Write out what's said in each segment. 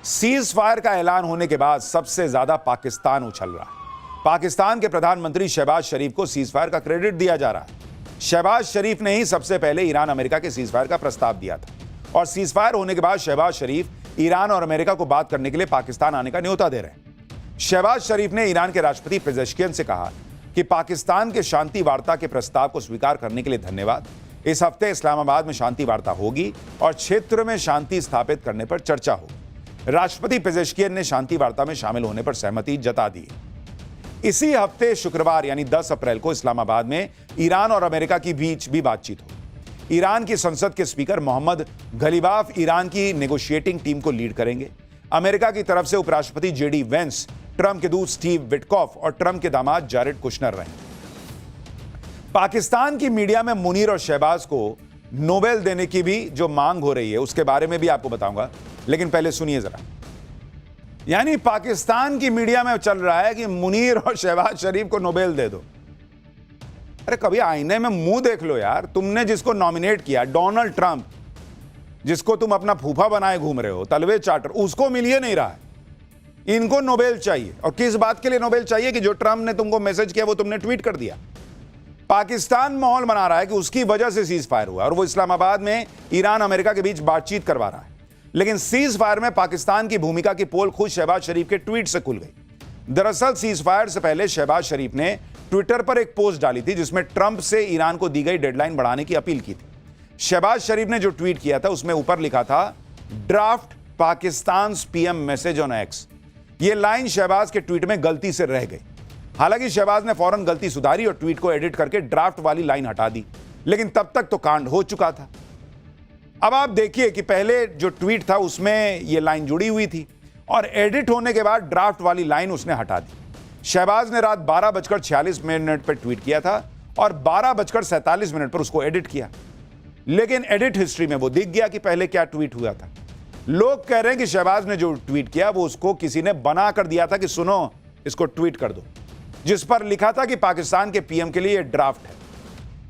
Cease fire का ऐलान होने के बाद सबसे ज्यादा पाकिस्तान उछल रहा है। पाकिस्तान के प्रधानमंत्री शहबाज शरीफ को सीज फायर का क्रेडिट दिया जा रहा है। शहबाज शरीफ ने ही सबसे पहले ईरान अमेरिका के सीज फायर का प्रस्ताव दिया था और सीज फायर होने के बाद शहबाज शरीफ ईरान और अमेरिका को बात करने के लिए पाकिस्तान आने का न्योता दे रहे हैं। शहबाज शरीफ ने ईरान के राष्ट्रपति पेजेश्कियन से कहा कि पाकिस्तान के शांति वार्ता के प्रस्ताव को स्वीकार करने के लिए धन्यवाद। इस हफ्ते इस्लामाबाद में शांति वार्ता होगी और क्षेत्र में शांति स्थापित करने पर चर्चा होगी। राष्ट्रपति पेजेश्कियन ने शांति वार्ता में शामिल होने पर सहमति जता दी। इसी हफ्ते शुक्रवार यानी 10 अप्रैल को इस्लामाबाद में ईरान और अमेरिका के बीच भी बातचीत होगी। ईरान की संसद के स्पीकर मोहम्मद गलीबाफ ईरान की नेगोशिएटिंग टीम को लीड करेंगे। अमेरिका की तरफ से उपराष्ट्रपति जेडी वेंस, ट्रंप के दूत स्टीव विटकॉफ और ट्रंप के दामाद जारेड कुशनर रहेंगे। पाकिस्तान की मीडिया में मुनीर और शहबाज को नोबेल देने की भी जो मांग हो रही है उसके बारे में भी आपको बताऊंगा, लेकिन पहले सुनिए जरा। यानी पाकिस्तान की मीडिया में चल रहा है कि मुनीर और शहबाज शरीफ को नोबेल दे दो। अरे कभी आईने में मुंह देख लो यार। तुमने जिसको नॉमिनेट किया, डोनाल्ड ट्रंप, जिसको तुम अपना फूफा बनाए घूम रहे हो, तलवे चाटर, उसको मिल ही नहीं रहा है। इनको नोबेल चाहिए। और किस बात के लिए नोबेल चाहिए? कि जो ट्रंप ने तुमको मैसेज किया वो तुमने ट्वीट कर दिया। पाकिस्तान माहौल बना रहा है कि उसकी वजह से सीज फायर हुआ और वो इस्लामाबाद में ईरान अमेरिका के बीच बातचीत करवा रहा है। लेकिन सीज फायर में पाकिस्तान की भूमिका की पोल खुद शहबाज शरीफ के ट्वीट से खुल गई। दरअसल सीज फायर से पहले शहबाज शरीफ ने ट्विटर पर एक पोस्ट डाली थी जिसमें ट्रंप से ईरान को दी गई डेडलाइन बढ़ाने की अपील की थी। शहबाज शरीफ ने जो ट्वीट किया था उसमें ऊपर लिखा था, draft Pakistan PM message on x. यह लाइन शहबाज के ट्वीट में गलती से रह गई। हालांकि शहबाज ने फौरन गलती सुधारी और ट्वीट को एडिट करके ड्राफ्ट वाली लाइन हटा दी, लेकिन तब तक तो कांड हो चुका था। अब आप देखिए कि पहले जो ट्वीट था उसमें यह लाइन जुड़ी हुई थी और एडिट होने के बाद ड्राफ्ट वाली लाइन उसने हटा दी। शहबाज ने रात 12:46 पर ट्वीट किया था और 12:47 पर उसको एडिट किया, लेकिन एडिट हिस्ट्री में वो दिख गया कि पहले क्या ट्वीट हुआ था। लोग कह रहे हैं कि शहबाज ने जो ट्वीट किया वो उसको किसी ने बना कर दिया था कि सुनो इसको ट्वीट कर दो, जिस पर लिखा था कि पाकिस्तान के पीएम के लिए यह ड्राफ्ट है।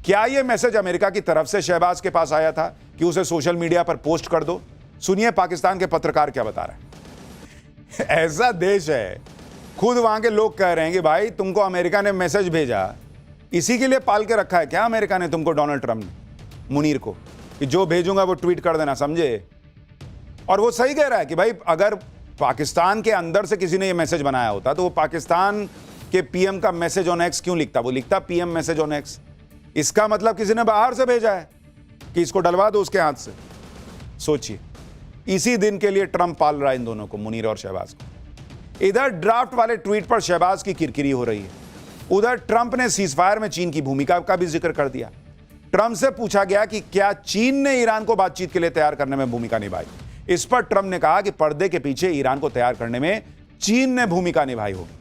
क्या यह मैसेज अमेरिका की तरफ से शहबाज के पास आया था कि उसे सोशल मीडिया पर पोस्ट कर दो? सुनिए पाकिस्तान के पत्रकार क्या बता रहे हैं। ऐसा देश है, खुद वहां के लोग कह रहे हैं कि भाई तुमको अमेरिका ने मैसेज भेजा, इसी के लिए पाल के रखा है क्या अमेरिका ने तुमको, डोनाल्ड ट्रंप ने मुनीर को, कि जो भेजूंगा वो ट्वीट कर देना, समझे? और वो सही कह रहा है कि भाई अगर पाकिस्तान के अंदर से किसी ने यह मैसेज बनाया होता तो वो पाकिस्तान के पीएम का मैसेज ऑन एक्स क्यों लिखता? वो लिखता पीएम मैसेज ऑन एक्स। इसका मतलब किसी ने बाहर से भेजा है कि इसको डलवा दो उसके हाथ से। सोचिए, इसी दिन के लिए ट्रंप पाल रहा है इन दोनों को, मुनीर और शहबाज को। इधर ड्राफ्ट वाले ट्वीट पर शहबाज की किरकिरी हो रही है, उधर ट्रंप ने सीज फायर में चीन की भूमिका का भी जिक्र कर दिया। ट्रंप से पूछा गया कि क्या चीन ने ईरान को बातचीत के लिए तैयार करने में भूमिका निभाई। इस पर ट्रंप ने कहा कि पर्दे के पीछे ईरान को तैयार करने में चीन ने भूमिका निभाई होगी।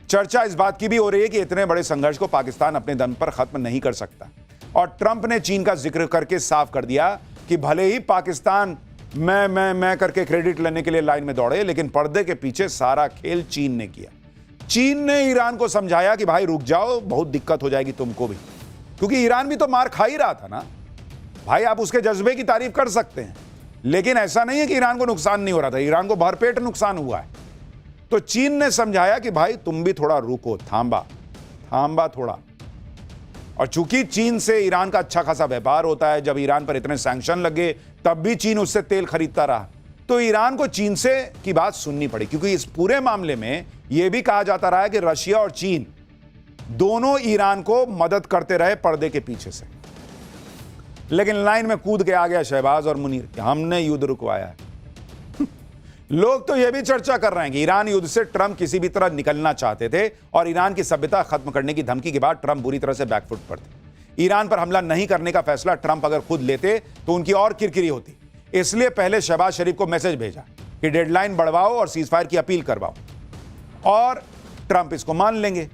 चर्चा इस बात की भी हो रही है कि इतने बड़े संघर्ष को पाकिस्तान अपने दम पर खत्म नहीं कर सकता और ट्रंप ने चीन का जिक्र करके साफ कर दिया कि भले ही पाकिस्तान मैं करके क्रेडिट लेने के लिए लाइन में दौड़े, लेकिन पर्दे के पीछे सारा खेल चीन ने किया। चीन ने ईरान को समझाया कि भाई रुक जाओ, बहुत दिक्कत हो जाएगी तुमको भी, क्योंकि ईरान भी तो मार खा ही रहा था ना भाई। आप उसके जज्बे की तारीफ कर सकते हैं, लेकिन ऐसा नहीं है कि ईरान को नुकसान नहीं हो रहा था, ईरान को भरपेट नुकसान हुआ है। तो चीन ने समझाया कि भाई तुम भी थोड़ा रुको, थांबा थोड़ा। और चूंकि चीन से ईरान का अच्छा खासा व्यापार होता है, जब ईरान पर इतने सैंक्शन लगे तब भी चीन उससे तेल खरीदता रहा, तो ईरान को चीन से की बात सुननी पड़ी, क्योंकि इस पूरे मामले में यह भी कहा जाता रहा है कि रशिया और चीन दोनों ईरान को मदद करते रहे पर्दे के पीछे से। लेकिन लाइन में कूद के आ गया शहबाज और मुनीर कि हमने युद्ध रुकवाया है। लोग तो यह भी चर्चा कर रहे हैं कि ईरान युद्ध से ट्रंप किसी भी तरह निकलना चाहते थे और ईरान की सभ्यता खत्म करने की धमकी के बाद ट्रंप बुरी तरह से बैकफुट पर थे। ईरान पर हमला नहीं करने का फैसला ट्रंप अगर खुद लेते तो उनकी और किरकिरी होती। इसलिए पहले शहबाज शरीफ को मैसेज भेजा कि डेडलाइन बढ़वाओ और सीज फायर की अपील करवाओ और ट्रंप इसको मान लेंगे।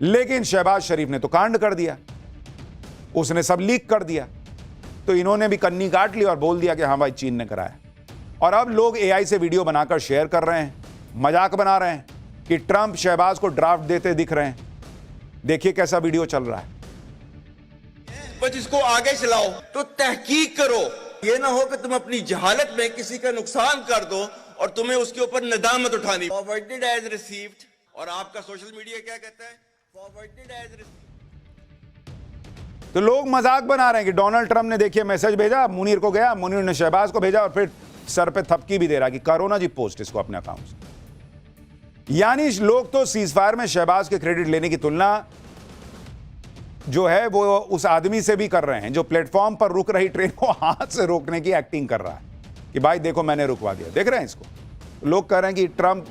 लेकिन शहबाज शरीफ ने तो कांड कर दिया, उसने सब लीक कर दिया। तो इन्होंने भी कन्नी काट ली और बोल दिया कि हाँ भाई चीन ने कराया। और अब लोग एआई से वीडियो बनाकर शेयर कर रहे हैं, मजाक बना रहे हैं कि ट्रंप शहबाज को ड्राफ्ट देते दिख रहे हैं। देखिए कैसा वीडियो चल रहा है। बस इसको आगे चलाओ तो तहकीक करो, ये ना हो कि तुम अपनी जहालत में किसी का नुकसान कर दो और तुम्हें उसके ऊपर नदामत उठानी। फॉरवर्डेड एज रिसीव्ड, और आपका सोशल मीडिया क्या कहता है? Forwarded as received. तो लोग मजाक बना रहे हैं कि डोनाल्ड ट्रंप ने देखिए मैसेज भेजा, मुनीर को गया, मुनीर ने शहबाज को भेजा और फिर सर पे थपकी भी दे रहा कि करो ना जी पोस्ट इसको अपने अकाउंट से। यानी लोग तो सीजफायर में शहबाज के क्रेडिट लेने की तुलना जो है वो उस आदमी से भी कर रहे हैं जो प्लेटफॉर्म पर रुक रही ट्रेन को हाथ से रोकने की एक्टिंग कर रहा है कि भाई देखो मैंने रुकवा दिया। देख रहे हैं इसको? लोग कह रहे हैं कि ट्रंप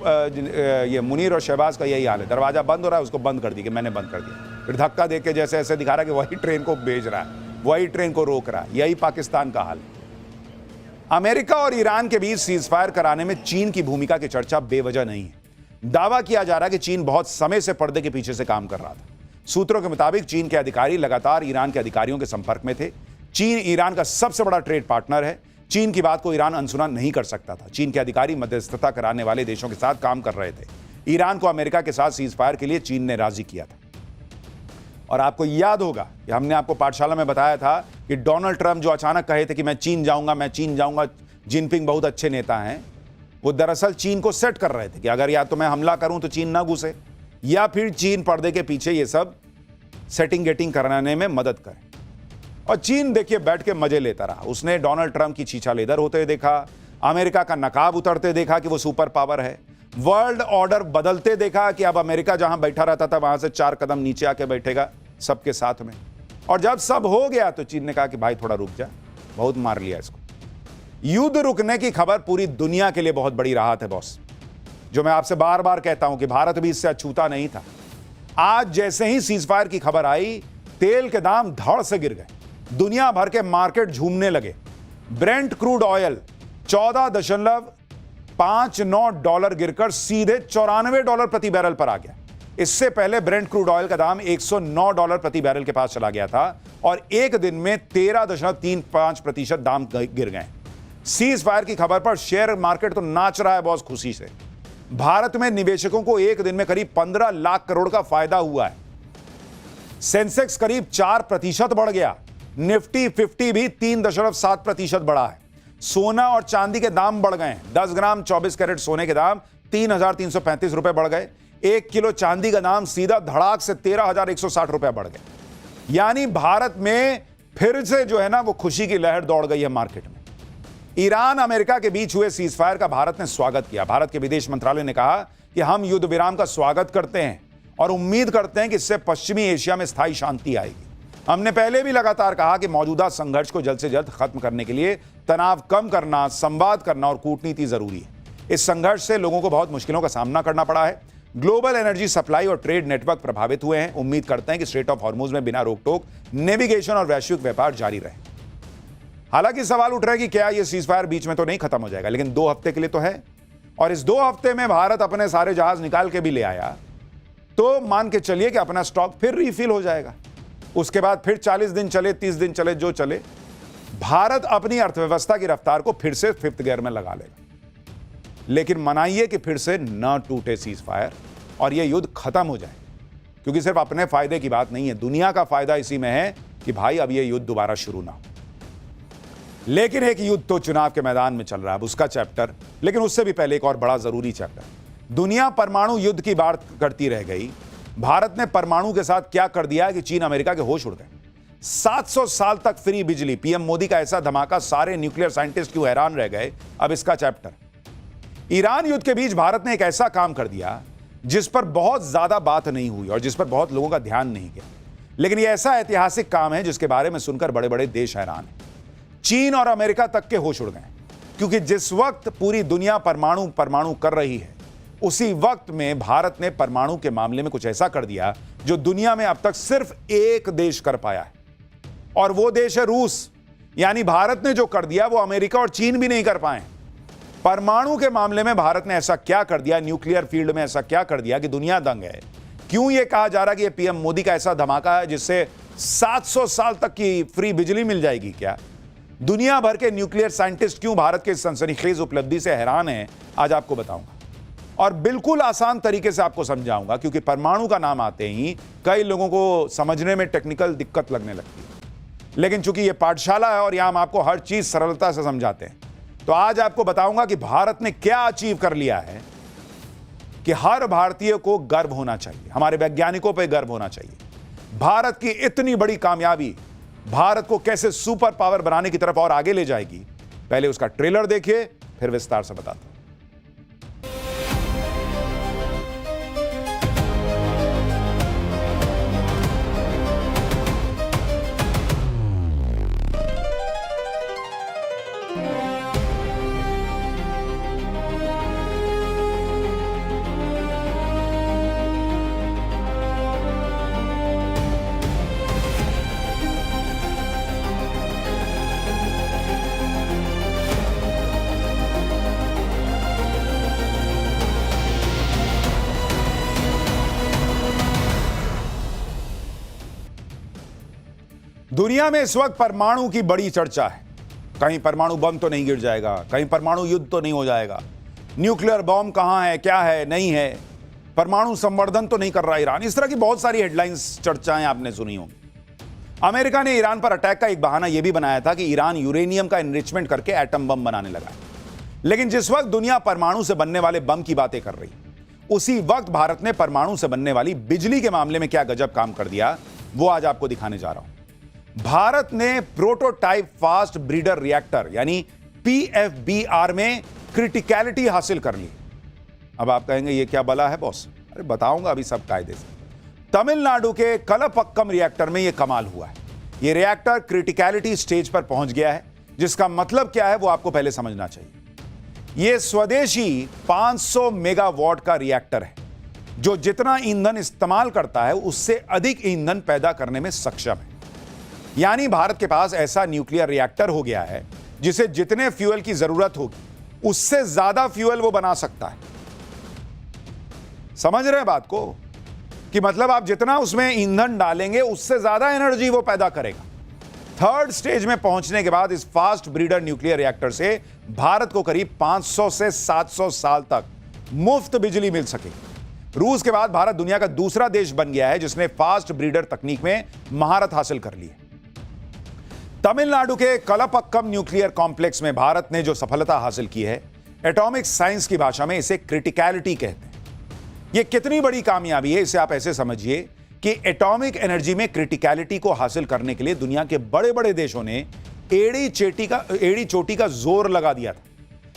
ये मुनीर और शहबाज का यही हाल है, दरवाजा बंद हो रहा है उसको बंद कर दी कि मैंने बंद कर दिया, फिर धक्का देके जैसे ऐसे दिखा रहा है कि वही ट्रेन को भेज रहा है, वही ट्रेन को रोक रहा है। यही पाकिस्तान का हाल है। अमेरिका और ईरान के बीच सीजफायर कराने में चीन की भूमिका की चर्चा बेवजह नहीं है। दावा किया जा रहा है कि चीन बहुत समय से पर्दे के पीछे से काम कर रहा था। सूत्रों के मुताबिक चीन के अधिकारी लगातार ईरान के अधिकारियों के संपर्क में थे। चीन ईरान का सबसे बड़ा ट्रेड पार्टनर है। चीन की बात को ईरान अनसुना नहीं कर सकता था। चीन के अधिकारी मध्यस्थता कराने वाले देशों के साथ काम कर रहे थे। ईरान को अमेरिका के साथ सीजफायर के लिए चीन ने राजी किया था। और आपको याद होगा कि हमने आपको पाठशाला में बताया था कि डोनाल्ड ट्रंप जो अचानक कहे थे कि मैं चीन जाऊंगा, जिनपिंग बहुत अच्छे नेता हैं, वो दरअसल चीन को सेट कर रहे थे कि अगर या तो मैं हमला करूं तो चीन ना घुसे, या फिर चीन पर्दे के पीछे ये सब सेटिंग गेटिंग कराने में मदद करे। और चीन देखिए बैठ के मजे लेता रहा। उसने डोनाल्ड ट्रंप की छीछा लेदर होते देखा, अमेरिका का नकाब उतरते देखा कि वो सुपर पावर है, वर्ल्ड ऑर्डर बदलते देखा कि अब अमेरिका जहां बैठा रहता था वहां से 4 कदम नीचे आके बैठेगा सबके साथ में। और जब सब हो गया तो चीन ने कहा कि भाई थोड़ा रुक जा, बहुत मार लिया इसको। युद्ध रुकने की खबर पूरी दुनिया के लिए बहुत बड़ी राहत है बॉस, जो मैं आपसे बार बार कहता हूं कि भारत भी इससे अछूता नहीं था। आज जैसे ही सीजफायर की खबर आई, तेल के दाम धड़ से गिर गए, दुनिया भर के मार्केट झूमने लगे। ब्रेंट क्रूड ऑयल $14.59 गिरकर सीधे $94 प्रति बैरल पर आ गया। इससे पहले ब्रेंट क्रूड ऑयल का दाम $109 प्रति बैरल के पास चला गया था और एक दिन में 13.35% दाम गिर गए। सीज फायर की खबर पर शेयर मार्केट तो नाच रहा है बॉस खुशी से। भारत में निवेशकों को एक दिन में करीब 15 लाख करोड़ का फायदा हुआ है। सेंसेक्स करीब 4% बढ़ गया। निफ्टी 50 भी 3.7% बढ़ा है। सोना और चांदी के दाम बढ़ गए। 10 ग्राम 24 कैरेट सोने के दाम 3,335 रुपए बढ़ गए। 1 किलो चांदी का दाम सीधा धड़ाक से 13,160 रुपए बढ़ गए। यानी भारत में फिर से जो है ना वो खुशी की लहर दौड़ गई है मार्केट में। ईरान अमेरिका के बीच हुए सीजफायर का भारत ने स्वागत किया। भारत के विदेश मंत्रालय ने कहा कि हम युद्ध विराम का स्वागत करते हैं और उम्मीद करते हैं कि इससे पश्चिमी एशिया में स्थायी शांति आएगी। हमने पहले भी लगातार कहा कि मौजूदा संघर्ष को जल्द से जल्द खत्म करने के लिए तनाव कम करना, संवाद करना और कूटनीति जरूरी है। इस संघर्ष से लोगों को बहुत मुश्किलों का सामना करना पड़ा है। ग्लोबल एनर्जी सप्लाई और ट्रेड नेटवर्क प्रभावित हुए हैं। उम्मीद करते हैं कि स्ट्रेट ऑफ हॉर्मुज में बिना रोक टोक नेविगेशन और वैश्विक व्यापार जारी रहे। हालांकि सवाल उठ रहा है कि क्या यह सीजफायर बीच में तो नहीं खत्म हो जाएगा, लेकिन 2 हफ्ते के लिए तो है और इस 2 हफ्ते में भारत अपने सारे जहाज निकाल के भी ले आया तो मान के चलिए कि अपना स्टॉक फिर रिफिल हो जाएगा। उसके बाद फिर 40 दिन चले, 30 दिन चले, जो चले, भारत अपनी अर्थव्यवस्था की रफ्तार को फिर से 5th गियर में लगा लेगा। लेकिन मनाइए कि फिर से न टूटे सीजफायर और यह युद्ध खत्म हो जाए, क्योंकि सिर्फ अपने फायदे की बात नहीं है, दुनिया का फायदा इसी में है कि भाई अब यह युद्ध दोबारा शुरू ना हो। लेकिन एक युद्ध तो चुनाव के मैदान में चल रहा है, अब उसका चैप्टर, लेकिन उससे भी पहले एक और बड़ा जरूरी चैप्टर। दुनिया परमाणु युद्ध की बात करती रह गई। भारत ने परमाणु के साथ क्या कर दिया है कि चीन अमेरिका के होश उड़ गए। 700 साल तक फ्री बिजली, पीएम मोदी का ऐसा धमाका, सारे न्यूक्लियर साइंटिस्ट क्यों हैरान रह गए, अब इसका चैप्टर। ईरान युद्ध के बीच भारत ने एक ऐसा काम कर दिया जिस पर बहुत ज्यादा बात नहीं हुई और जिस पर बहुत लोगों का ध्यान नहीं गया, लेकिन यह ऐसा ऐतिहासिक काम है जिसके बारे में सुनकर बड़े बड़े देश हैरान हैं। चीन और अमेरिका तक के होश उड़ गए, क्योंकि जिस वक्त पूरी दुनिया परमाणु कर रही है, उसी वक्त में भारत ने परमाणु के मामले में कुछ ऐसा कर दिया जो दुनिया में अब तक सिर्फ एक देश कर पाया है, और वो देश है रूस। यानी भारत ने जो कर दिया वो अमेरिका और चीन भी नहीं कर पाए। परमाणु के मामले में भारत ने ऐसा क्या कर दिया, न्यूक्लियर फील्ड में ऐसा क्या कर दिया कि दुनिया दंग है। क्यों यह कहा जा रहा है कि यह पीएम मोदी का ऐसा धमाका है जिससे 700 साल तक की फ्री बिजली मिल जाएगी? क्या दुनिया भर के न्यूक्लियर साइंटिस्ट क्यों भारत के सनसनीखेज उपलब्धि से हैरान हैं, आज आपको बताऊंगा, और बिल्कुल आसान तरीके से आपको समझाऊंगा, क्योंकि परमाणु का नाम आते ही कई लोगों को समझने में टेक्निकल दिक्कत लगने लगती है। लेकिन चूंकि यह पाठशाला है और यहां हम आपको हर चीज सरलता से समझाते हैं, तो आज आपको बताऊंगा कि भारत ने क्या अचीव कर लिया है कि हर भारतीय को गर्व होना चाहिए, हमारे वैज्ञानिकों पर गर्व होना चाहिए। भारत की इतनी बड़ी कामयाबी भारत को कैसे सुपर पावर बनाने की तरफ और आगे ले जाएगी, पहले उसका ट्रेलर देखिए, फिर विस्तार से बताता हूं। दुनिया में इस वक्त परमाणु की बड़ी चर्चा है। कहीं परमाणु बम तो नहीं गिर जाएगा, कहीं परमाणु युद्ध तो नहीं हो जाएगा, न्यूक्लियर बॉम्ब कहां है, क्या है, नहीं है, परमाणु संवर्धन तो नहीं कर रहा ईरान। इस तरह की बहुत सारी हेडलाइंस, चर्चाएं आपने सुनी होंगी। अमेरिका ने ईरान पर अटैक का एक बहाना यह भी बनाया था कि ईरान यूरेनियम का एनरिचमेंट करके एटम बम बनाने लगा है। लेकिन जिस वक्त दुनिया परमाणु से बनने वाले बम की बातें कर रही, उसी वक्त भारत ने परमाणु से बनने वाली बिजली के मामले में क्या गजब काम कर दिया, वो आज आपको दिखाने जा रहा हूं। भारत ने प्रोटोटाइप फास्ट ब्रीडर रिएक्टर यानी PFBR में क्रिटिकलिटी हासिल कर ली। अब आप कहेंगे ये क्या बला है बॉस? अरे बताऊंगा अभी सब कायदे से। तमिलनाडु के कलपक्कम रिएक्टर में यह कमाल हुआ है। यह रिएक्टर क्रिटिकलिटी स्टेज पर पहुंच गया है, जिसका मतलब क्या है वो आपको पहले समझना चाहिए। यह स्वदेशी 500 मेगावाट का रिएक्टर है, जो जितना ईंधन इस्तेमाल करता है उससे अधिक ईंधन पैदा करने में सक्षम है। यानी भारत के पास ऐसा न्यूक्लियर रिएक्टर हो गया है जिसे जितने फ्यूल की जरूरत होगी उससे ज्यादा फ्यूल वो बना सकता है। समझ रहे हैं बात को? कि मतलब आप जितना उसमें ईंधन डालेंगे उससे ज्यादा एनर्जी वो पैदा करेगा। थर्ड स्टेज में पहुंचने के बाद इस फास्ट ब्रीडर न्यूक्लियर रिएक्टर से भारत को करीब 500 से 700 साल तक मुफ्त बिजली मिल सकेगी। रूस के बाद भारत दुनिया का दूसरा देश बन गया है जिसने फास्ट ब्रीडर तकनीक में महारत हासिल कर ली है। तमिलनाडु के कलपक्कम न्यूक्लियर कॉम्प्लेक्स में भारत ने जो सफलता हासिल की है, एटॉमिक साइंस की भाषा में इसे क्रिटिकलिटी कहते हैं। यह कितनी बड़ी कामयाबी है, इसे आप ऐसे समझिए कि एटॉमिक एनर्जी में क्रिटिकलिटी को हासिल करने के लिए दुनिया के बड़े बड़े देशों ने एड़ी चोटी का जोर लगा दिया था,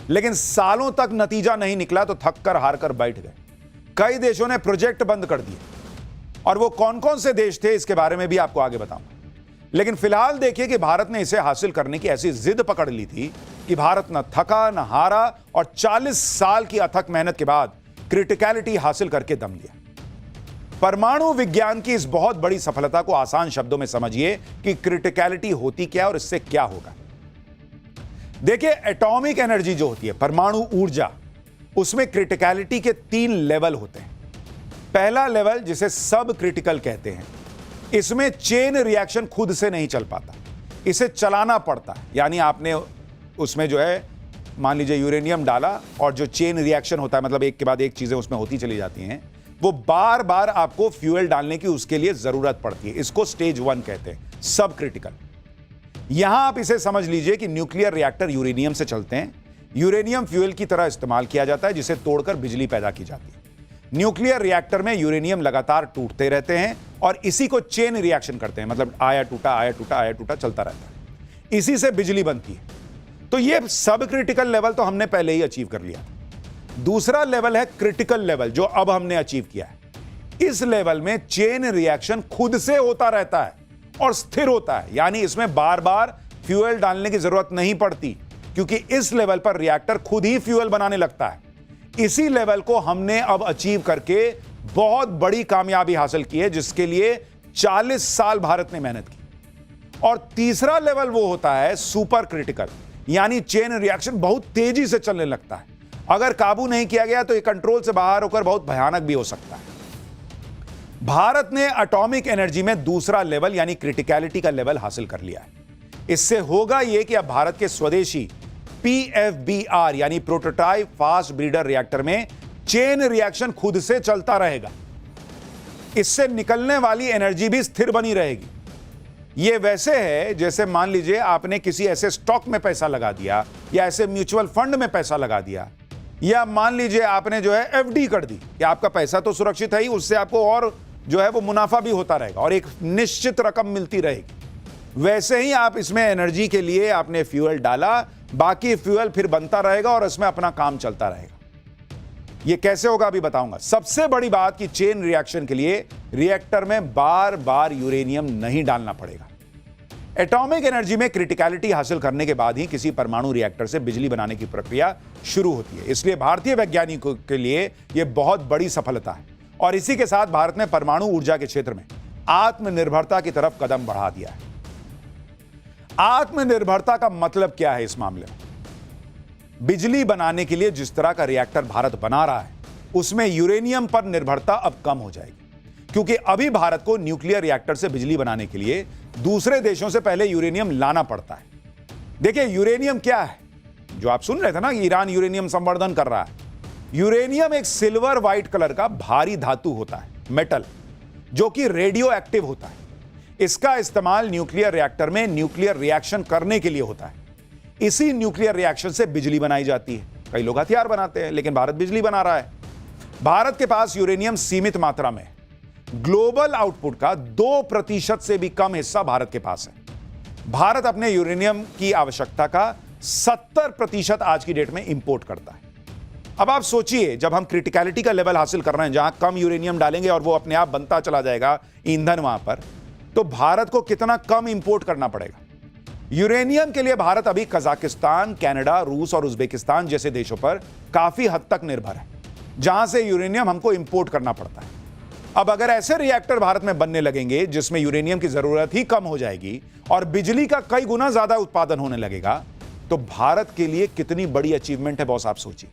लेकिन सालों तक नतीजा नहीं निकला तो थक कर हार कर बैठ गए। कई देशों ने प्रोजेक्ट बंद कर दिए, और वो कौन कौन से देश थे इसके बारे में भी आपको आगे बताऊंगा। लेकिन फिलहाल देखिए कि भारत ने इसे हासिल करने की ऐसी जिद पकड़ ली थी कि भारत न थका न हारा, और 40 साल की अथक मेहनत के बाद क्रिटिकलिटी हासिल करके दम लिया। परमाणु विज्ञान की इस बहुत बड़ी सफलता को आसान शब्दों में समझिए कि क्रिटिकलिटी होती क्या और इससे क्या होगा। देखिए, एटॉमिक एनर्जी जो होती है, परमाणु ऊर्जा, उसमें क्रिटिकलिटी के 3 लेवल होते हैं। पहला लेवल जिसे सब क्रिटिकल कहते हैं, इसमें चेन रिएक्शन खुद से नहीं चल पाता, इसे चलाना पड़ता है। यानी आपने उसमें जो है, मान लीजिए यूरेनियम डाला, और जो चेन रिएक्शन होता है, मतलब एक के बाद एक चीजें उसमें होती चली जाती हैं, वो बार बार आपको फ्यूल डालने की उसके लिए जरूरत पड़ती है। इसको स्टेज 1 कहते हैं, सब क्रिटिकल। यहां आप इसे समझ लीजिए कि न्यूक्लियर रिएक्टर यूरेनियम से चलते हैं। यूरेनियम फ्यूल की तरह इस्तेमाल किया जाता है, जिसे तोड़कर बिजली पैदा की जाती है। न्यूक्लियर रिएक्टर में यूरेनियम लगातार टूटते रहते हैं और इसी को चेन रिएक्शन कहते हैं, मतलब आया टूटा आया टूटा आया टूटा चलता रहता है, इसी से बिजली बनती है। तो ये सब क्रिटिकल लेवल तो हमने पहले ही अचीव कर लिया। दूसरा लेवल है क्रिटिकल लेवल, जो अब हमने अचीव किया है। इस लेवल में चेन रिएक्शन खुद से होता रहता है और स्थिर होता है, यानी इसमें बार बार फ्यूल डालने की जरूरत नहीं पड़ती, क्योंकि इस लेवल पर रिएक्टर खुद ही फ्यूल बनाने लगता है। इसी लेवल को हमने अब अचीव करके बहुत बड़ी कामयाबी हासिल की है, जिसके लिए 40 साल भारत ने मेहनत की। और तीसरा लेवल वो होता है सुपर क्रिटिकल, यानी चेन रिएक्शन बहुत तेजी से चलने लगता है। अगर काबू नहीं किया गया तो यह कंट्रोल से बाहर होकर बहुत भयानक भी हो सकता है। भारत ने एटॉमिक एनर्जी में दूसरा लेवल यानी क्रिटिकलिटी का लेवल हासिल कर लिया है। इससे होगा यह कि अब भारत के स्वदेशी PFBR यानी प्रोटोटाइप फास्ट ब्रीडर रिएक्टर में चेन रिएक्शन खुद से चलता रहेगा। इससे निकलने वाली एनर्जी भी स्थिर बनी रहेगी। यह वैसे है जैसे मान लीजिए आपने किसी ऐसे स्टॉक में पैसा लगा दिया या ऐसे म्यूचुअल फंड में पैसा लगा दिया, या मान लीजिए आपने जो है एफडी कर दी कि आपका पैसा तो सुरक्षित है ही, उससे आपको और जो है वो मुनाफा भी होता रहेगा और एक निश्चित रकम मिलती रहेगी। वैसे ही आप इसमें एनर्जी के लिए आपने फ्यूल डाला, बाकी फ्यूल फिर बनता रहेगा और इसमें अपना काम चलता रहेगा। ये कैसे होगा अभी बताऊंगा। सबसे बड़ी बात कि चेन रिएक्शन के लिए रिएक्टर में बार बार यूरेनियम नहीं डालना पड़ेगा। एटॉमिक एनर्जी में क्रिटिकलिटी हासिल करने के बाद ही किसी परमाणु रिएक्टर से बिजली बनाने की प्रक्रिया शुरू होती है। इसलिए भारतीय वैज्ञानिकों के लिए यह बहुत बड़ी सफलता है और इसी के साथ भारत ने परमाणु ऊर्जा के क्षेत्र में आत्मनिर्भरता की तरफ कदम बढ़ा दिया है। आत्मनिर्भरता का मतलब क्या है इस मामले में? बिजली बनाने के लिए जिस तरह का रिएक्टर भारत बना रहा है उसमें यूरेनियम पर निर्भरता अब कम हो जाएगी, क्योंकि अभी भारत को न्यूक्लियर रिएक्टर से बिजली बनाने के लिए दूसरे देशों से पहले यूरेनियम लाना पड़ता है। देखिए यूरेनियम क्या है, जो आप सुन रहे थे ना कि ईरान यूरेनियम संवर्धन कर रहा है। यूरेनियम एक सिल्वर व्हाइट कलर का भारी धातु होता है, मेटल, जो कि रेडियो एक्टिव होता है। इसका इस्तेमाल न्यूक्लियर रिएक्टर में न्यूक्लियर रिएक्शन करने के लिए होता है। इसी न्यूक्लियर रिएक्शन से बिजली बनाई जाती है। कई लोग हथियार बनाते हैं, लेकिन भारत बिजली बना रहा है। भारत के पास यूरेनियम सीमित मात्रा में, ग्लोबल आउटपुट का 2% से भी कम हिस्सा भारत के पास है। भारत अपने यूरेनियम की आवश्यकता का 70% आज की डेट में इंपोर्ट करता है। अब आप सोचिए, जब हम क्रिटिकलिटी का लेवल हासिल कर रहे हैं जहां कम यूरेनियम डालेंगे और वो अपने आप बनता चला जाएगा ईंधन वहां पर, तो भारत को कितना कम इंपोर्ट करना पड़ेगा। यूरेनियम के लिए भारत अभी कजाकिस्तान, कनाडा, रूस और उज्बेकिस्तान जैसे देशों पर काफी हद तक निर्भर है, जहां से यूरेनियम हमको इंपोर्ट करना पड़ता है। अब अगर ऐसे रिएक्टर भारत में बनने लगेंगे जिसमें यूरेनियम की जरूरत ही कम हो जाएगी और बिजली का कई गुना ज्यादा उत्पादन होने लगेगा, तो भारत के लिए कितनी बड़ी अचीवमेंट है बॉस, आप सोचिए।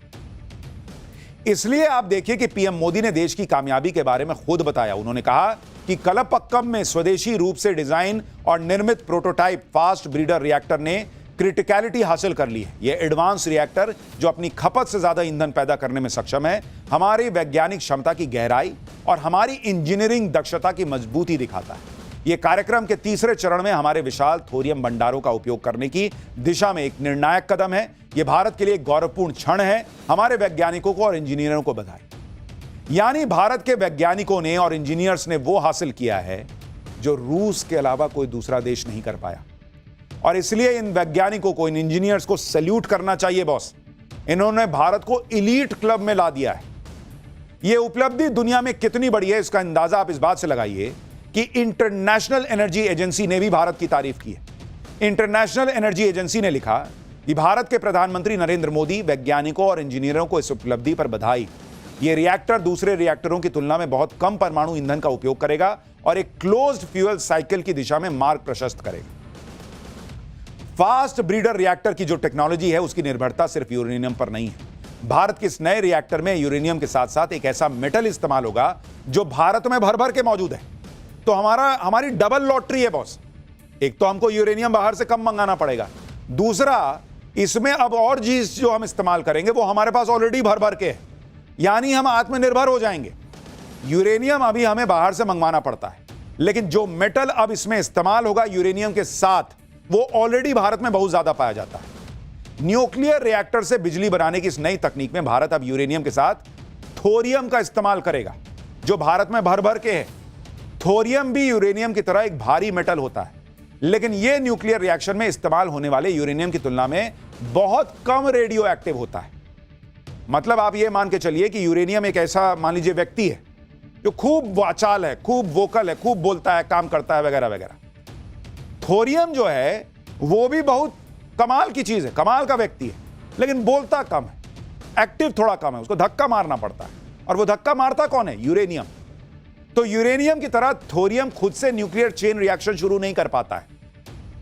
इसलिए आप देखिए कि पीएम मोदी ने देश की कामयाबी के बारे में खुद बताया। उन्होंने कहा कि कलपक्कम में स्वदेशी रूप से डिजाइन और निर्मित प्रोटोटाइप फास्ट ब्रीडर रिएक्टर ने क्रिटिकलिटी हासिल कर ली है। यह एडवांस रिएक्टर, जो अपनी खपत से ज्यादा ईंधन पैदा करने में सक्षम है, हमारी वैज्ञानिक क्षमता की गहराई और हमारी इंजीनियरिंग दक्षता की मजबूती दिखाता है। यह कार्यक्रम के तीसरे चरण में हमारे विशाल थोरियम भंडारों का उपयोग करने की दिशा में एक निर्णायक कदम है। यह भारत के लिए एक गौरवपूर्ण क्षण है। हमारे वैज्ञानिकों को और इंजीनियरों को बधाई। यानी भारत के वैज्ञानिकों ने और इंजीनियर्स ने वो हासिल किया है जो रूस के अलावा कोई दूसरा देश नहीं कर पाया। और इसलिए इन वैज्ञानिकों को, इन इंजीनियर्स को सैल्यूट करना चाहिए बॉस। इन्होंने भारत को इलीट क्लब में ला दिया है। यह उपलब्धि दुनिया में कितनी बड़ी है, इसका अंदाजा आप इस बात से लगाइए कि इंटरनेशनल एनर्जी एजेंसी ने भी भारत की तारीफ की है। इंटरनेशनल एनर्जी एजेंसी ने लिखा कि भारत के प्रधानमंत्री नरेंद्र मोदी, वैज्ञानिकों और इंजीनियरों को इस उपलब्धि पर बधाई। यह रिएक्टर दूसरे रिएक्टरों की तुलना में बहुत कम परमाणु ईंधन का उपयोग करेगा और एक क्लोज्ड फ्यूल साइकिल की दिशा में मार्ग प्रशस्त करेगा। फास्ट ब्रीडर रिएक्टर की जो टेक्नोलॉजी है, उसकी निर्भरता सिर्फ यूरेनियम पर नहीं है। भारत के इस नए रिएक्टर में यूरेनियम के साथ साथ एक ऐसा मेटल इस्तेमाल होगा जो भारत में भर भर के मौजूद है। तो हमारी डबल लॉटरी है बॉस। एक तो हमको यूरेनियम बाहर से कम मंगाना पड़ेगा, दूसरा इसमें अब और चीज जो हम इस्तेमाल करेंगे वो हमारे पास ऑलरेडी भर भर के है, यानी हम आत्मनिर्भर हो जाएंगे। यूरेनियम अभी हमें बाहर से मंगवाना पड़ता है, लेकिन जो मेटल अब इसमें इस्तेमाल होगा यूरेनियम के साथ, वो ऑलरेडी भारत में बहुत ज्यादा पाया जाता है। न्यूक्लियर रिएक्टर से बिजली बनाने की इस नई तकनीक में भारत अब यूरेनियम के साथ थोरियम का इस्तेमाल करेगा, जो भारत में भर भर के है। थोरियम भी यूरेनियम की तरह एक भारी मेटल होता है, लेकिन यह न्यूक्लियर रिएक्शन में इस्तेमाल होने वाले यूरेनियम की तुलना में बहुत कम रेडियो एक्टिव होता है। मतलब आप यह मान के चलिए कि यूरेनियम एक ऐसा, मान लीजिए, व्यक्ति है जो खूब वाचाल है, खूब वोकल है, खूब बोलता है, काम करता है, वगैरह वगैरह। थोरियम जो है वो भी बहुत कमाल की चीज है, कमाल का व्यक्ति है, लेकिन बोलता कम है, एक्टिव थोड़ा कम है, उसको धक्का मारना पड़ता है। और वो धक्का मारता कौन है? यूरेनियम। तो यूरेनियम की तरह थोरियम खुद से न्यूक्लियर चेन रिएक्शन शुरू नहीं कर पाता है,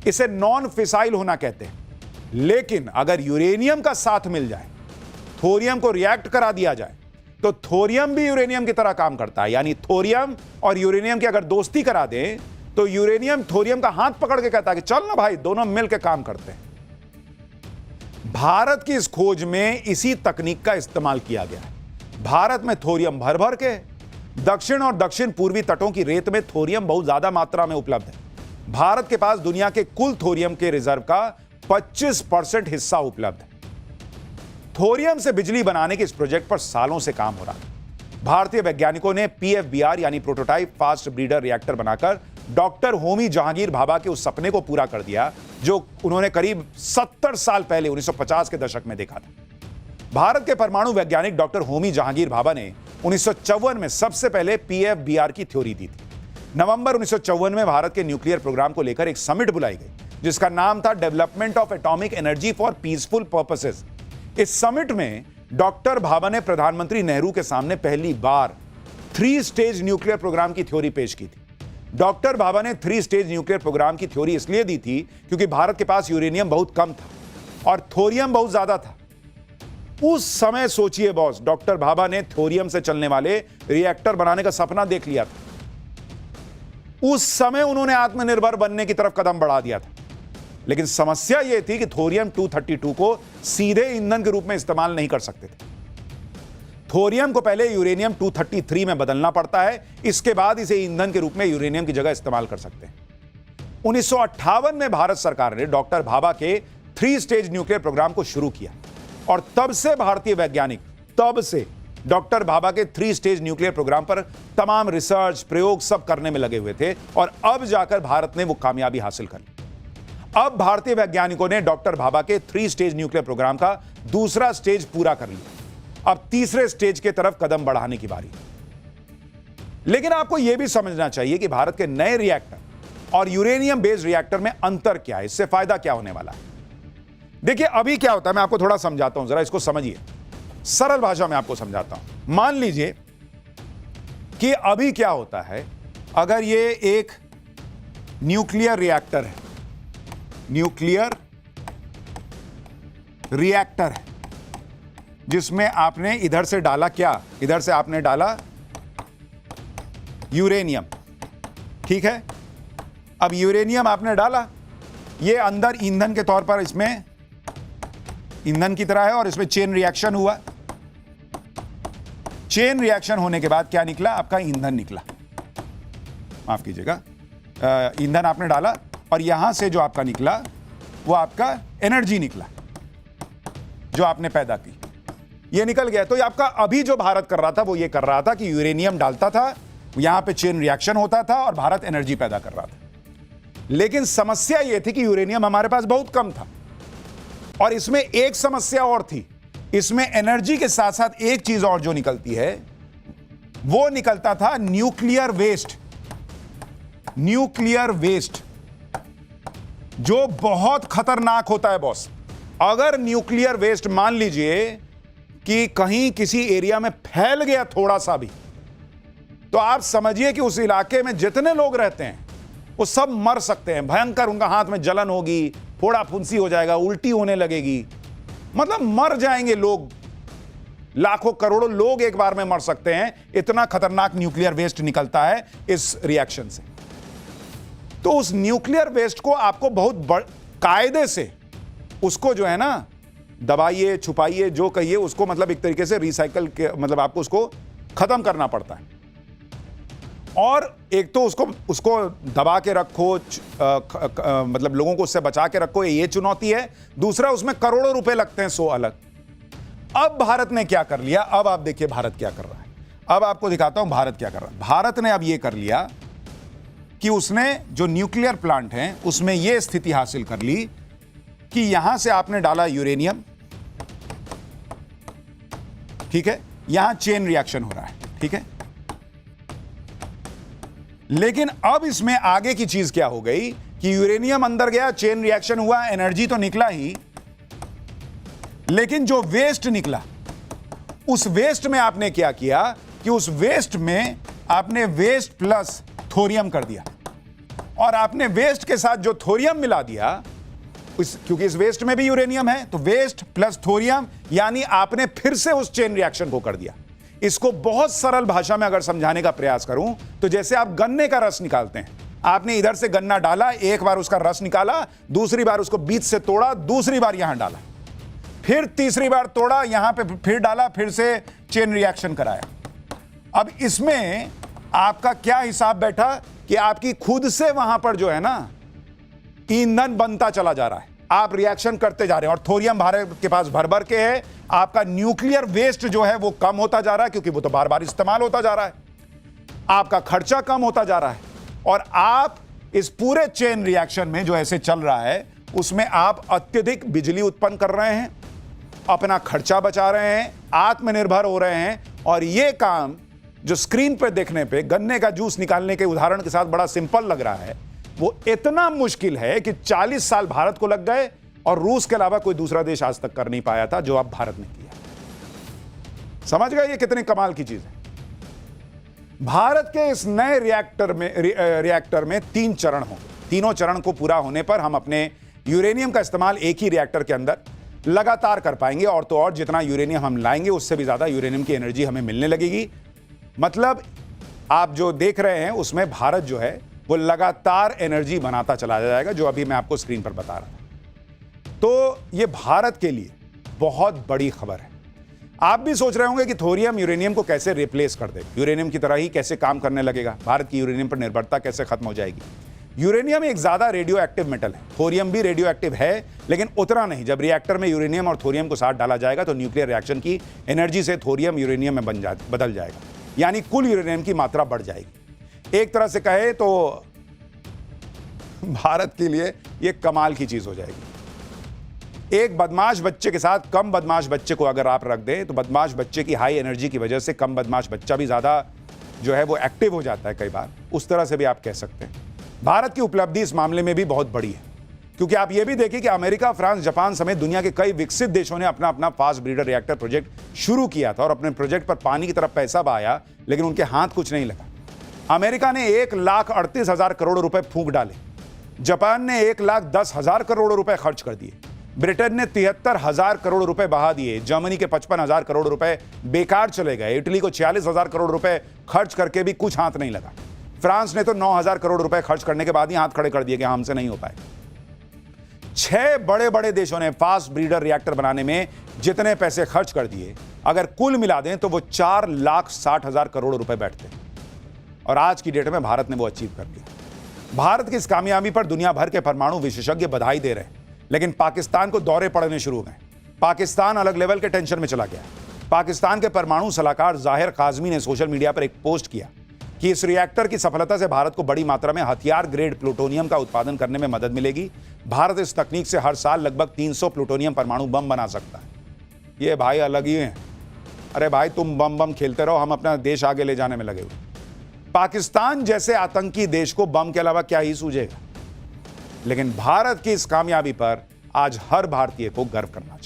इसे नॉन फिसाइल होना कहते हैं। लेकिन अगर यूरेनियम का साथ मिल जाए, थोरियम को रिएक्ट करा दिया जाए, तो थोरियम भी यूरेनियम की तरह काम करता है। यानी थोरियम और यूरेनियम की अगर दोस्ती करा दें, तो यूरेनियम थोरियम का हाथ पकड़ के कहता है कि चल ना भाई, दोनों मिलकर काम करते हैं। भारत की इस खोज में इसी तकनीक का इस्तेमाल किया गया है। भारत में थोरियम भर भर के, दक्षिण और दक्षिण पूर्वी तटों की रेत में थोरियम बहुत ज्यादा मात्रा में उपलब्ध है। भारत के पास दुनिया के कुल थोरियम के रिजर्व का 25% हिस्सा उपलब्ध है। थोरियम से बिजली बनाने के इस प्रोजेक्ट पर सालों से काम हो रहा है। भारतीय वैज्ञानिकों ने PFBR यानी प्रोटोटाइप फास्ट ब्रीडर रिएक्टर बनाकर डॉक्टर होमी जहांगीर भाभा के उस सपने को पूरा कर दिया जो उन्होंने करीब 70 साल पहले 1950 के दशक में देखा था। भारत के परमाणु वैज्ञानिक डॉक्टर होमी जहांगीर भाभा ने 1954 में सबसे पहले PFBR की थ्योरी दी थी। नवंबर 1954 में भारत के न्यूक्लियर प्रोग्राम को लेकर एक समिट बुलाई गई जिसका नाम था development of atomic energy for peaceful purposes. इस समिट में डॉक्टर भाभा ने प्रधानमंत्री नेहरू के सामने पहली बार 3 स्टेज न्यूक्लियर प्रोग्राम की थ्योरी पेश की थी। डॉक्टर भाभा ने 3 स्टेज न्यूक्लियर प्रोग्राम की थ्योरी इसलिए दी थी क्योंकि भारत के पास यूरेनियम बहुत कम था और थोरियम बहुत ज्यादा था। उस समय सोचिए बॉस, डॉक्टर भाभा ने थोरियम से चलने वाले रिएक्टर बनाने का सपना देख लिया था। उस समय उन्होंने आत्मनिर्भर बनने की तरफ कदम बढ़ा दिया था। लेकिन समस्या यह थी कि थोरियम 232 को सीधे ईंधन के रूप में इस्तेमाल नहीं कर सकते थे। थोरियम को पहले यूरेनियम 233 में बदलना पड़ता है, इसके बाद इसे ईंधन के रूप में यूरेनियम की जगह इस्तेमाल कर सकते हैं। 1958 में भारत सरकार ने डॉक्टर भाभा के 3 स्टेज न्यूक्लियर प्रोग्राम को शुरू किया और तब से भारतीय वैज्ञानिक डॉक्टर भाभा के 3 स्टेज न्यूक्लियर प्रोग्राम पर तमाम रिसर्च प्रयोग सब करने में लगे हुए थे और अब जाकर भारत ने वो कामयाबी हासिल कर ली। अब भारतीय वैज्ञानिकों ने डॉक्टर भाभा के 3 स्टेज न्यूक्लियर प्रोग्राम का दूसरा स्टेज पूरा कर लिया। अब तीसरे स्टेज की तरफ कदम बढ़ाने की बारी। लेकिन आपको यह भी समझना चाहिए कि भारत के नए रिएक्टर और यूरेनियम बेस्ड रिएक्टर में अंतर क्या है, इससे फायदा क्या होने वाला है। देखिए अभी क्या होता है, मैं आपको थोड़ा समझाता हूं, जरा इसको समझिए, सरल भाषा में आपको समझाता हूं। मान लीजिए कि अभी क्या होता है, अगर ये एक न्यूक्लियर रिएक्टर है, न्यूक्लियर रिएक्टर है जिसमें आपने इधर से डाला क्या, इधर से आपने डाला यूरेनियम, ठीक है। अब यूरेनियम आपने डाला, ये अंदर ईंधन के तौर पर इसमें ईंधन की तरह है और इसमें चेन रिएक्शन हुआ। चेन रिएक्शन होने के बाद क्या निकला, आपका ईंधन निकला, माफ कीजिएगा, ईंधन आपने डाला और यहां से जो आपका निकला वो आपका एनर्जी निकला जो आपने पैदा की, ये निकल गया। तो ये आपका अभी जो भारत कर रहा था वो ये कर रहा था कि यूरेनियम डालता था, यहां पे चेन रिएक्शन होता था और भारत एनर्जी पैदा कर रहा था। लेकिन समस्या ये थी कि यूरेनियम हमारे पास बहुत कम था और इसमें एक समस्या और थी, इसमें एनर्जी के साथ साथ एक चीज और जो निकलती है वो निकलता था न्यूक्लियर वेस्ट। न्यूक्लियर वेस्ट जो बहुत खतरनाक होता है बॉस। अगर न्यूक्लियर वेस्ट मान लीजिए कि कहीं किसी एरिया में फैल गया थोड़ा सा भी, तो आप समझिए कि उस इलाके में जितने लोग रहते हैं वो सब मर सकते हैं। भयंकर, उनका हाथ में जलन होगी, फोड़ा फुंसी हो जाएगा, उल्टी होने लगेगी, मतलब मर जाएंगे लोग, लाखों करोड़ों लोग एक बार में मर सकते हैं। इतना खतरनाक न्यूक्लियर वेस्ट निकलता है इस रिएक्शन से। तो उस न्यूक्लियर वेस्ट को आपको बहुत कायदे से उसको जो है ना दबाइए, छुपाइए, जो कहिए उसको, मतलब एक तरीके से रिसाइकल के, मतलब आपको उसको खत्म करना पड़ता है। और एक तो उसको दबा के रखो, मतलब लोगों को उससे बचा के रखो, ये चुनौती है। दूसरा, उसमें करोड़ों रुपए लगते हैं 100 अलग। अब भारत ने क्या कर लिया, अब आप देखिए भारत क्या कर रहा है। अब आपको दिखाता हूं भारत क्या कर रहा है। भारत ने अब ये कर लिया कि उसने जो न्यूक्लियर प्लांट है उसमें यह स्थिति हासिल कर ली कि यहां से आपने डाला यूरेनियम, ठीक है, यहां चेन रिएक्शन हो रहा है, ठीक है। लेकिन अब इसमें आगे की चीज क्या हो गई कि यूरेनियम अंदर गया, चेन रिएक्शन हुआ, एनर्जी तो निकला ही, लेकिन जो वेस्ट निकला उस वेस्ट में आपने क्या किया कि उस वेस्ट में आपने वेस्ट प्लस थोरियम कर दिया और आपने वेस्ट के साथ जो थोरियम मिला दिया, क्योंकि इस वेस्ट में भी यूरेनियम है, तो वेस्ट प्लस थोरियम, यानी आपने फिर से उस चेन रिएक्शन को कर दिया। इसको बहुत सरल भाषा में अगर समझाने का प्रयास करूं तो जैसे आप गन्ने का रस निकालते हैं, आपने इधर से गन्ना डाला, एक बार उसका रस निकाला, दूसरी बार उसको बीच से तोड़ा, दूसरी बार यहां डाला, फिर तीसरी बार तोड़ा, यहां पे फिर डाला, फिर से चेन रिएक्शन कराया। अब इसमें आपका क्या हिसाब बैठा कि आपकी खुद से वहां पर जो है ना ईंधन बनता चला जा रहा है। आप रिएक्शन करते जा रहे हैं और थोरियम भारत के पास भर भर के है। आपका न्यूक्लियर वेस्ट जो है वो कम होता जा रहा है क्योंकि वो तो बार बार इस्तेमाल होता जा रहा है। आपका खर्चा कम होता जा रहा है और आप इस पूरे चेन रिएक्शन में जो ऐसे चल रहा है उसमें आप अत्यधिक बिजली उत्पन्न कर रहे हैं, अपना खर्चा बचा रहे हैं, आत्मनिर्भर हो रहे हैं। और यह काम जो स्क्रीन पर देखने पे गन्ने का जूस निकालने के उदाहरण के साथ बड़ा सिंपल लग रहा है, वो इतना मुश्किल है कि 40 साल भारत को लग गए और रूस के अलावा कोई दूसरा देश आज तक कर नहीं पाया था जो अब भारत ने किया। समझ गए ये कितनी कमाल की चीज है। भारत के इस नए रिएक्टर में 3 चरण होंगे। तीनों चरण को पूरा होने पर हम अपने यूरेनियम का इस्तेमाल एक ही रिएक्टर के अंदर लगातार कर पाएंगे और तो और जितना यूरेनियम हम लाएंगे उससे भी ज्यादा यूरेनियम की एनर्जी हमें मिलने लगेगी। मतलब आप जो देख रहे हैं उसमें भारत जो है वो लगातार एनर्जी बनाता चला जाएगा, जो अभी मैं आपको स्क्रीन पर बता रहा था। तो ये भारत के लिए बहुत बड़ी खबर है। आप भी सोच रहे होंगे कि थोरियम यूरेनियम को कैसे रिप्लेस कर दे, यूरेनियम की तरह ही कैसे काम करने लगेगा, भारत की यूरेनियम पर निर्भरता कैसे खत्म हो जाएगी। यूरेनियम एक ज्यादा रेडियो एक्टिव मेटल है, थोरियम भी रेडियो एक्टिव है लेकिन उतना नहीं। जब रिएक्टर में यूरेनियम और थोरियम को साथ डाला जाएगा तो न्यूक्लियर रिएक्शन की एनर्जी से थोरियम यूरेनियम में बदल जाएगा, यानी कुल यूरेनियम की मात्रा बढ़ जाएगी। एक तरह से कहे तो भारत के लिए यह कमाल की चीज हो जाएगी। एक बदमाश बच्चे के साथ कम बदमाश बच्चे को अगर आप रख दें तो बदमाश बच्चे की हाई एनर्जी की वजह से कम बदमाश बच्चा भी ज्यादा जो है वो एक्टिव हो जाता है कई बार। उस तरह से भी आप कह सकते हैं। भारत की उपलब्धि इस मामले में भी बहुत बड़ी है क्योंकि आप ये भी देखिए कि अमेरिका, फ्रांस, जापान समेत दुनिया के कई विकसित देशों ने अपना अपना फास्ट ब्रीडर रिएक्टर प्रोजेक्ट शुरू किया था और अपने प्रोजेक्ट पर पानी की तरफ पैसा बहाया लेकिन उनके हाथ कुछ नहीं लगा। अमेरिका ने 1,38,000 करोड़ रुपए फूंक डाले, जापान ने 1,10,000 करोड़ रुपए खर्च कर दिए, ब्रिटेन ने 73,000 करोड़ रुपए बहा दिए, जर्मनी के 55,000 करोड़ रुपए बेकार चले गए, इटली को 46,000 करोड़ रुपए खर्च करके भी कुछ हाथ नहीं लगा, फ्रांस ने तो 9,000 करोड़ रुपए खर्च करने के बाद ही हाथ खड़े कर दिए कि हमसे नहीं हो पाए। 6 बड़े बड़े देशों ने फास्ट ब्रीडर रिएक्टर बनाने में जितने पैसे खर्च कर दिए अगर कुल मिला दें तो वो 4,60,000 करोड़ रुपए बैठते हैं और आज की डेट में भारत ने वो अचीव कर लिया। भारत की इस कामयाबी पर दुनिया भर के परमाणु विशेषज्ञ बधाई दे रहे हैं लेकिन पाकिस्तान को दौरे पड़ने शुरू हो गए। पाकिस्तान अलग लेवल के टेंशन में चला गया। पाकिस्तान के परमाणु सलाहकार जाहिर काज़मी ने सोशल मीडिया पर एक पोस्ट किया कि इस रिएक्टर की सफलता से भारत को बड़ी मात्रा में हथियार ग्रेड प्लूटोनियम का उत्पादन करने में मदद मिलेगी। भारत इस तकनीक से हर साल लगभग 300 प्लूटोनियम परमाणु बम बना सकता है। ये भाई अलग ही हैं। अरे भाई तुम बम खेलते रहो, हम अपना देश आगे ले जाने में लगे हुए। पाकिस्तान जैसे आतंकी देश को बम के अलावा क्या ही सूझेगा, लेकिन भारत की इस कामयाबी पर आज हर भारतीय को गर्व करना चाहिए।